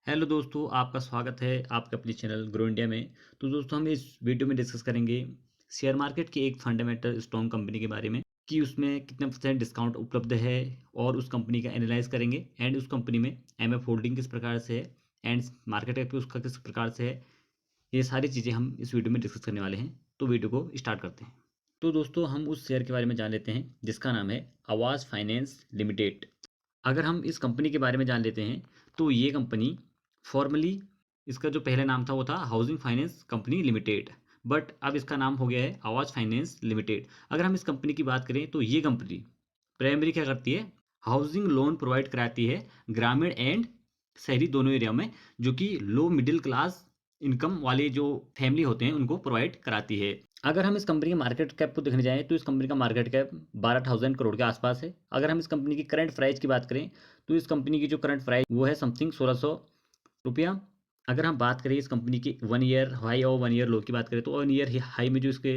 Hello दोस्तों, आपका स्वागत है आपके अपने चैनल ग्रो इंडिया में। तो दोस्तों, हम इस वीडियो में डिस्कस करेंगे शेयर मार्केट की एक फंडामेंटल स्ट्रॉन्ग कंपनी के बारे में कि उसमें कितना परसेंट डिस्काउंट उपलब्ध है और उस कंपनी का एनालाइज करेंगे एंड उस कंपनी में एमएफ होल्डिंग किस प्रकार से है एंड मार्केट कैप उसका किस प्रकार से है। ये सारी चीज़ें हम इस वीडियो में डिस्कस करने वाले हैं। तो वीडियो को स्टार्ट करते हैं। तो दोस्तों, हम उस शेयर के बारे में जान लेते हैं जिसका नाम है आवाज़ फाइनेंस लिमिटेड। अगर हम इस कंपनी के बारे में जान लेते हैं तो ये कंपनी फॉर्मली इसका जो पहला नाम था वो था housing finance company limited, but अब इसका नाम हो गया है आवाज़ फाइनेंस लिमिटेड। अगर हम इस कंपनी की बात करें तो ये कंपनी प्राइमरी क्या करती है, हाउसिंग लोन प्रोवाइड कराती है ग्रामीण एंड शहरी दोनों एरिया में, जो कि लो मिडिल क्लास इनकम वाले जो फैमिली होते हैं उनको प्रोवाइड कराती है। अगर हम इस कंपनी के मार्केट कैप को देखने जाएँ तो इस कंपनी का मार्केट कैप 12,000 करोड़ के आसपास है। अगर हम इस कंपनी की करंट प्राइस की बात करें तो इस कंपनी की जो करंट प्राइस वो है समथिंग 1600 रुपया। अगर हम बात करें इस कंपनी की 1 ईयर हाई और 1 ईयर लो की बात करें तो 1 ईयर हाई में जो इसके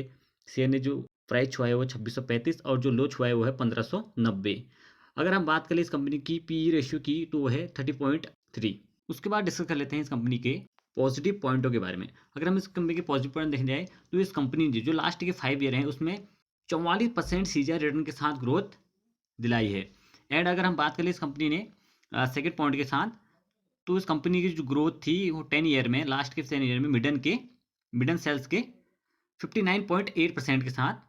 शेयर ने जो प्राइस छुआ है वो 2635 और जो लो छुआ है वो है 1590। अगर हम बात करें इस कंपनी की पी रेशियो की तो वो है 30.3। उसके बाद डिस्कस कर लेते हैं इस कंपनी के पॉजिटिव पॉइंटों के बारे में। अगर हम इस कंपनी के पॉजिटिव पॉइंट देखने जाए तो इस कंपनी ने जो लास्ट के 5 ईयर हैं उसमें 44% सीजीआर रिटर्न के साथ ग्रोथ दिलाई है। एंड अगर हम बात करें इस कंपनी ने सेकेंड पॉइंट के साथ, तो इस कंपनी की जो ग्रोथ थी वो 10 ईयर में, लास्ट के 10 ईयर में मिडन सेल्स के 59.8% के साथ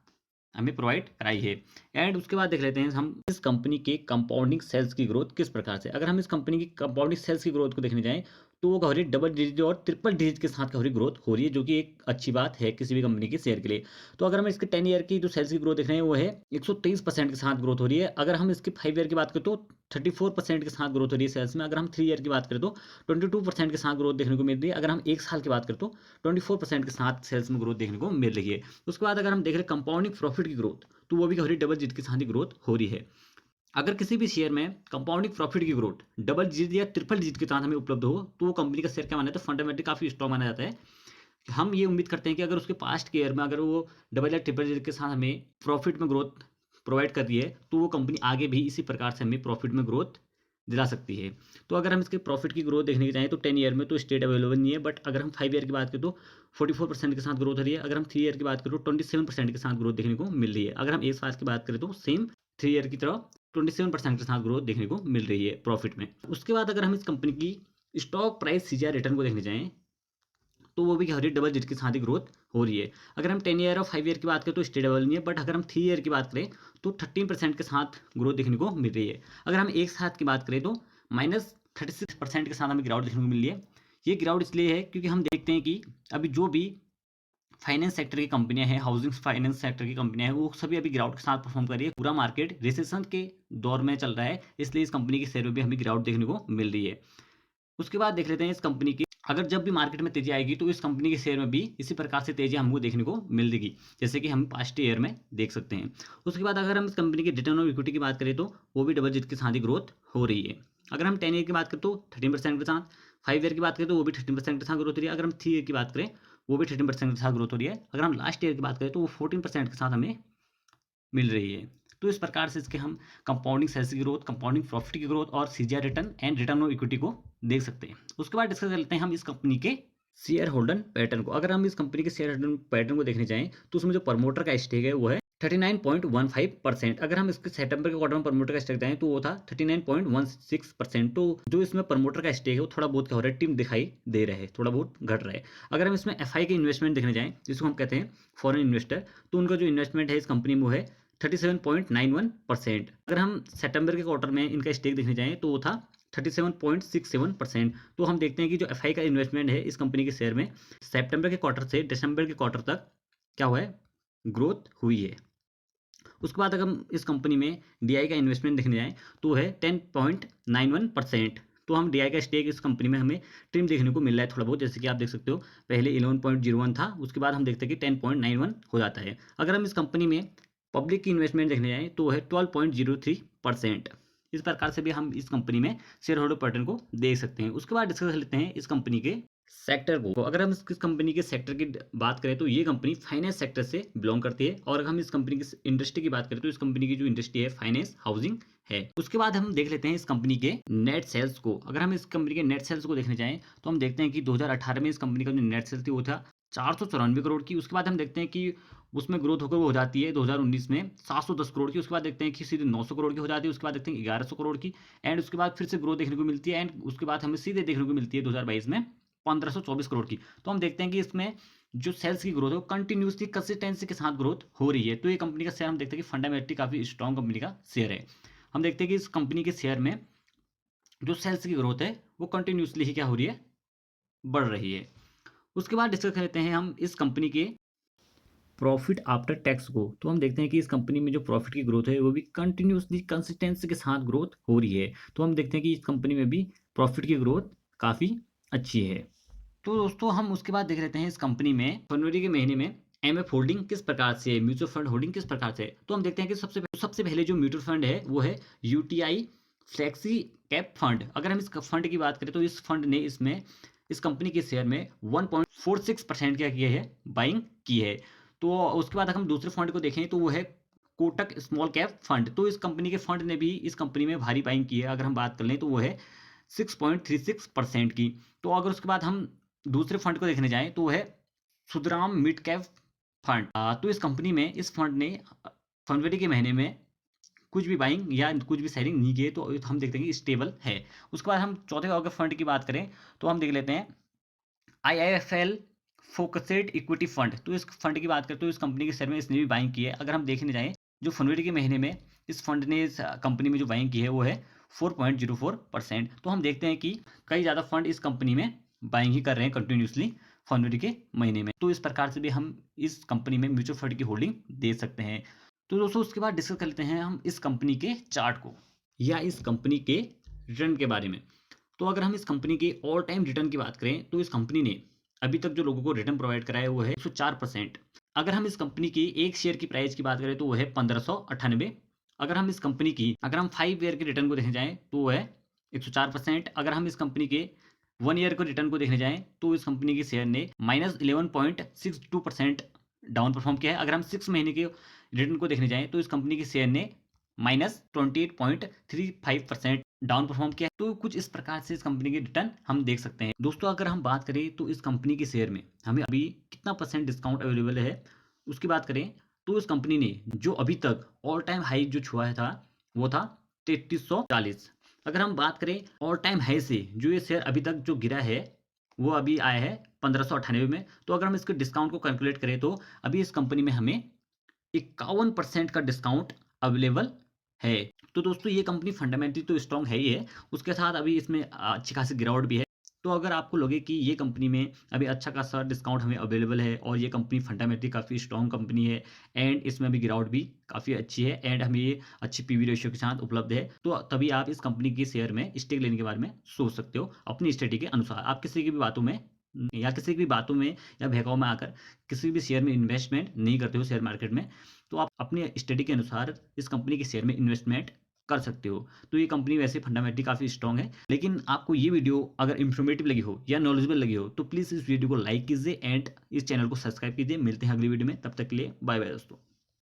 हमें प्रोवाइड कराई है। एंड उसके बाद देख लेते हैं हम इस कंपनी के कंपाउंडिंग सेल्स की ग्रोथ किस प्रकार से। अगर हम इस कंपनी की कंपाउंडिंग सेल्स की ग्रोथ को देखने जाएं तो वो कवरेज डबल डिजिट और ट्रिपल डिजिट के साथ कवरेज ग्रोथ हो रही है, जो कि एक अच्छी बात है किसी भी कंपनी के शेयर के लिए। तो अगर हम इसके 10 ईयर की जो सेल्स की ग्रोथ देख रहे हैं वो है 123% के साथ ग्रोथ हो रही है। अगर हम इसके 5 ईयर की बात करें तो 34% के साथ ग्रोथ हो रही है सेल्स में। अगर हम 3 ईयर की बात करें तो 22% के साथ ग्रोथ देखने को मिल रही है। अगर हम एक साल की बात करें तो 24% के साथ सेल्स में ग्रोथ देखने को मिल रही है। उसके बाद अगर हम देख रहे हैं कंपाउंडिंग प्रॉफिट की ग्रोथ, तो वो भी कवरेज डबल डिजिट के साथ ही ग्रोथ हो रही है। अगर किसी भी शेयर में कंपाउंडिंग प्रॉफिट की ग्रोथ डबल डिजिट या ट्रिपल डिजिट के साथ हमें उपलब्ध हो तो वो कंपनी का शेयर क्या माना जाता है, फंडामेंटली काफी स्ट्रॉन्ग माना जाता है। हम ये उम्मीद करते हैं कि अगर उसके पास्ट के ईयर में अगर वो डबल या ट्रिपल डिजिट के साथ हमें प्रॉफिट में ग्रोथ प्रोवाइड कर रही है तो वो कंपनी आगे भी इसी प्रकार से हमें प्रॉफिट में ग्रोथ दिला सकती है। तो अगर हम इसके प्रॉफिट की ग्रोथ देखने की चाहें तो 10 ईयर में तो स्टेट अवेलेबल नहीं है, बट अगर हम 5 ईयर की बात करें तो 44% के साथ ग्रोथ हो रही है। अगर हम 3 ईयर की बात करें तो 27% के साथ ग्रोथ देखने को मिल रही है। अगर हम एक साल की बात करें तो सेम 3 ईयर की तरह 27% के साथ ग्रोथ देखने को मिल रही है प्रॉफिट में। उसके बाद अगर हम इस कंपनी की स्टॉक प्राइस सीजीआर रिटर्न को देखने जाएं तो वो भी हर डबल डिजिट के साथ ही ग्रोथ हो रही है। अगर हम 10 ईयर और 5 ईयर की बात करें तो स्टेबल नहीं है, बट अगर हम 3 ईयर की बात करें तो 13% के साथ ग्रोथ देखने को मिल रही है। अगर हम एक साथ की बात करें तो -36% के साथ हमें गिरावट देखने को मिल रही है। ये गिरावट इसलिए है क्योंकि हम देखते हैं कि अभी जो भी फाइनेंस सेक्टर की कंपनियां हैं, हाउसिंग फाइनेंस सेक्टर की कंपनियां हैं, वो सभी अभी गिरावट के साथ परफॉर्म कर रही है। पूरा मार्केट रिसेशन के दौर में चल रहा है, इसलिए इस कंपनी के शेयर में भी हमें गिरावट देखने को मिल रही है। उसके बाद देख लेते हैं इस कंपनी की, अगर जब भी मार्केट में तेजी आएगी तो इस कंपनी के शेयर में भी इसी प्रकार से तेजी हमको देखने को मिलेगी, जैसे कि हम पास्ट ईयर में देख सकते हैं। उसके बाद अगर हम इस कंपनी की रिटर्न ऑन इक्विटी की बात करें तो वो भी डबल डिजिट के साथ ही ग्रोथ हो रही है। अगर हम 10 ईयर की बात करें तो 13% के साथ, 5 ईयर की बात करें तो वो भी 13% के साथ ग्रोथ हो रही है। अगर हम 3 ईयर की बात करें वो भी 13% के साथ ग्रोथ हो रही है। अगर हम लास्ट ईयर की बात करें तो वो 14% के साथ हमें मिल रही है। तो इस प्रकार से इसके हम कंपाउंडिंग सेल्स की ग्रोथ, कंपाउंडिंग प्रॉफिट की ग्रोथ और CGR return and return on equity को देख सकते हैं। उसके बाद डिस्कस करते हैं हम इस कंपनी के शेयर होल्डर पैटर्न को। अगर हम इस कंपनी के शेयर होल्डर पैटर्न को देखने जाएं तो उसमें जो प्रमोटर का स्टेक है वो है 39.15%। अगर हम इसके सितंबर के क्वार्टर में प्रमोटर का स्टेक दें तो वो था 39.16%। तो जो इसमें प्रमोटर का स्टेक है वो थोड़ा बहुत क्या हो रहा है, टीम दिखाई दे रहा है, थोड़ा बहुत घट रहा है। अगर हम इसमें एफआई के इन्वेस्टमेंट देखने जाएं जिसको हम कहते हैं फॉरेन इन्वेस्टर, तो उनका जो इन्वेस्टमेंट है इस कंपनी में वो है 37.91%। अगर हम सितंबर के क्वार्टर में इनका स्टेक देखने जाएं तो वो था 37.67%। तो हम देखते हैं कि जो एफआई का इन्वेस्टमेंट है इस कंपनी के शेयर में सितंबर के क्वार्टर से दिसंबर के क्वार्टर तक क्या हुआ है, ग्रोथ हुई है। उसके बाद अगर हम इस कंपनी में डीआई का इन्वेस्टमेंट देखने जाएं तो है 10.91%। तो हम डीआई का स्टेक इस कंपनी में हमें ट्रिम देखने को मिल रहा है थोड़ा बहुत, जैसे कि आप देख सकते हो पहले 11.01 था, उसके बाद हम देखते हैं कि 10.91 हो जाता है। अगर हम इस कंपनी में पब्लिक की इन्वेस्टमेंट देखने जाएं तो है 12.03%। इस प्रकार से भी हम इस कंपनी में शेयर होल्डर पैटर्न को देख सकते हैं। उसके बाद डिस्कस कर लेते हैं इस कंपनी के सेक्टर को अगर हम इस कंपनी के सेक्टर की बात करें तो ये कंपनी फाइनेंस सेक्टर से बिलोंग करती है। और अगर हम इस कंपनी की इंडस्ट्री की बात करें तो इस कंपनी की जो इंडस्ट्री है फाइनेंस हाउसिंग है। उसके बाद हम देख लेते हैं इस कंपनी के नेट सेल्स को। अगर हम इस कंपनी के नेट सेल्स को देखने जाएं तो हम देखते हैं कि 2018 में इस कंपनी का जो नेट सेल्स थी वो था 494 करोड़ की। उसके बाद हम देखते हैं कि उसमें ग्रोथ होकर वो हो जाती है 2019 में 710 करोड़ की। उसके बाद देखते हैं कि सीधे 900 करोड़ की हो जाती है। उसके बाद देखते हैं 1100 करोड़ की। एंड उसके बाद फिर से ग्रोथ देखने को मिलती है। एंड उसके बाद हमें सीधे देखने को मिलती है 2022 में 1524 करोड़ की। तो हम देखते हैं कि इसमें जो सेल्स की ग्रोथ है वो कंटिन्यूसली कंसिस्टेंसी के साथ ग्रोथ हो रही है। तो ये कंपनी का शेयर हम देखते हैं कि फंडामेंटली काफी स्ट्रॉन्ग कंपनी का शेयर है। हम देखते हैं कि इस कंपनी के शेयर में जो सेल्स की ग्रोथ है वो कंटिन्यूसली ही क्या हो रही है, बढ़ रही है। उसके बाद डिस्कस करते हैं हम इस कंपनी के प्रॉफिट आफ्टर टैक्स को। तो हम देखते हैं कि इस कंपनी में जो प्रॉफिट की ग्रोथ है वो भी कंटिन्यूसली कंसिस्टेंसी के साथ ग्रोथ हो रही है। तो हम देखते हैं कि इस कंपनी में भी प्रॉफिट की ग्रोथ काफ़ी अच्छी है। तो दोस्तों हम उसके बाद देख लेते हैं इस कंपनी में फरवरी के महीने में एमएफ होल्डिंग किस प्रकार से है, म्यूचुअल फंड होल्डिंग किस प्रकार से है। तो हम देखते हैं कि सबसे पहले जो म्यूचुअल फंड है वो है यूटीआई फ्लेक्सी कैप फंड। अगर हम इस फंड की बात करें तो इस फंड ने इसमें इस कंपनी के शेयर में 1.46% क्या किया है, बाइंग की है। तो उसके बाद हम दूसरे फंड को देखें तो वो है कोटक स्मॉल कैप फंड। तो इस कंपनी के फंड ने भी इस कंपनी में भारी बाइंग की है। अगर हम बात कर लें तो वो है 6.36% की। तो अगर उसके बाद हम दूसरे फंड को देखने जाएं तो वो है सुदराम मिड कैप फंड। तो इस कंपनी में इस फंड ने फरवरी के महीने में कुछ भी बाइंग या कुछ भी सेलिंग नहीं किए। तो हम देखते हैं कि स्टेबल है। उसके बाद हम चौथे अगर फंड की बात करें तो हम देख लेते हैं IIFL फोकसेड इक्विटी फंड। तो इस फंड की बात करें तो इस कंपनी के शेयर में इसने भी बाइंग की है। अगर हम देखने जाएं जो फरवरी के महीने में इस फंड ने इस कंपनी में जो बाइंग की है वो है 4.04%। तो हम देखते हैं कि कई ज़्यादा फंड इस कंपनी में बाइंग ही कर रहे हैं कंटिन्यूसली फरवरी के महीने में। तो इस प्रकार से भी हम इस कंपनी में म्यूचुअल फंड की होल्डिंग दे सकते हैं। तो दोस्तों उसके बाद डिस्कस कर लेते हैं हम इस कंपनी के चार्ट को या इस कंपनी के रिटर्न के बारे में। तो अगर हम इस कंपनी के ऑल टाइम रिटर्न की बात करें तो इस कंपनी ने अभी तक जो लोगों को रिटर्न प्रोवाइड कराया वो है 104%। अगर हम इस कंपनी की एक शेयर की प्राइस की बात करें तो वो है 1598। अगर हम इस कंपनी की अगर हम 5 ईयर के रिटर्न को देखने जाएं तो वो है 104%। अगर हम इस कंपनी के 1 ईयर को रिटर्न को देखने जाएं तो इस कंपनी के शेयर ने -11.62% डाउन परफॉर्म किया है। अगर हम 6 महीने के रिटर्न को देखने जाएं तो इस कंपनी के शेयर ने -28.35% डाउन परफॉर्म किया है। तो कुछ इस प्रकार से इस कंपनी के रिटर्न हम देख सकते हैं। दोस्तों अगर हम बात करें तो इस कंपनी के शेयर में हमें अभी कितना परसेंट डिस्काउंट अवेलेबल है उसकी बात करें तो इस कंपनी ने जो अभी तक ऑल टाइम हाई जो छुआ था वो था 3340। अगर हम बात करें ऑल टाइम हाई से जो ये शेयर अभी तक जो गिरा है वो अभी आया है 1598 में। तो अगर हम इसके डिस्काउंट को कैलकुलेट करें तो अभी इस कंपनी में हमें 51% का डिस्काउंट अवेलेबल है। तो दोस्तों ये कंपनी फंडामेंटली तो स्ट्रॉन्ग है ही है, उसके साथ अभी इसमें अच्छी खासी गिरावट भी है। तो अगर आपको लगे कि ये कंपनी में अभी अच्छा खासा डिस्काउंट हमें अवेलेबल है और ये कंपनी फंडामेंटली काफ़ी स्ट्रॉन्ग कंपनी है एंड इसमें अभी गिरावट भी काफ़ी अच्छी है एंड हमें ये अच्छी पीवी रेशियो के साथ उपलब्ध है, तो तभी आप इस कंपनी के शेयर में स्टेक लेने के बारे में सोच सकते हो अपनी स्टडी के अनुसार। आप किसी की भी बातों में या बहकाव में आकर किसी भी शेयर में इन्वेस्टमेंट नहीं करते हो शेयर मार्केट में, तो आप अपनी स्टडी के अनुसार इस कंपनी के शेयर में इन्वेस्टमेंट कर सकते हो। तो ये कंपनी वैसे फंडामेंटली काफ़ी स्ट्रॉन्ग है। लेकिन आपको ये वीडियो अगर इन्फॉर्मेटिव लगी हो या नॉलेजेबल लगी हो तो प्लीज़ इस वीडियो को लाइक कीजिए एंड इस चैनल को सब्सक्राइब कीजिए। मिलते हैं अगली वीडियो में, तब तक के लिए बाय बाय दोस्तों।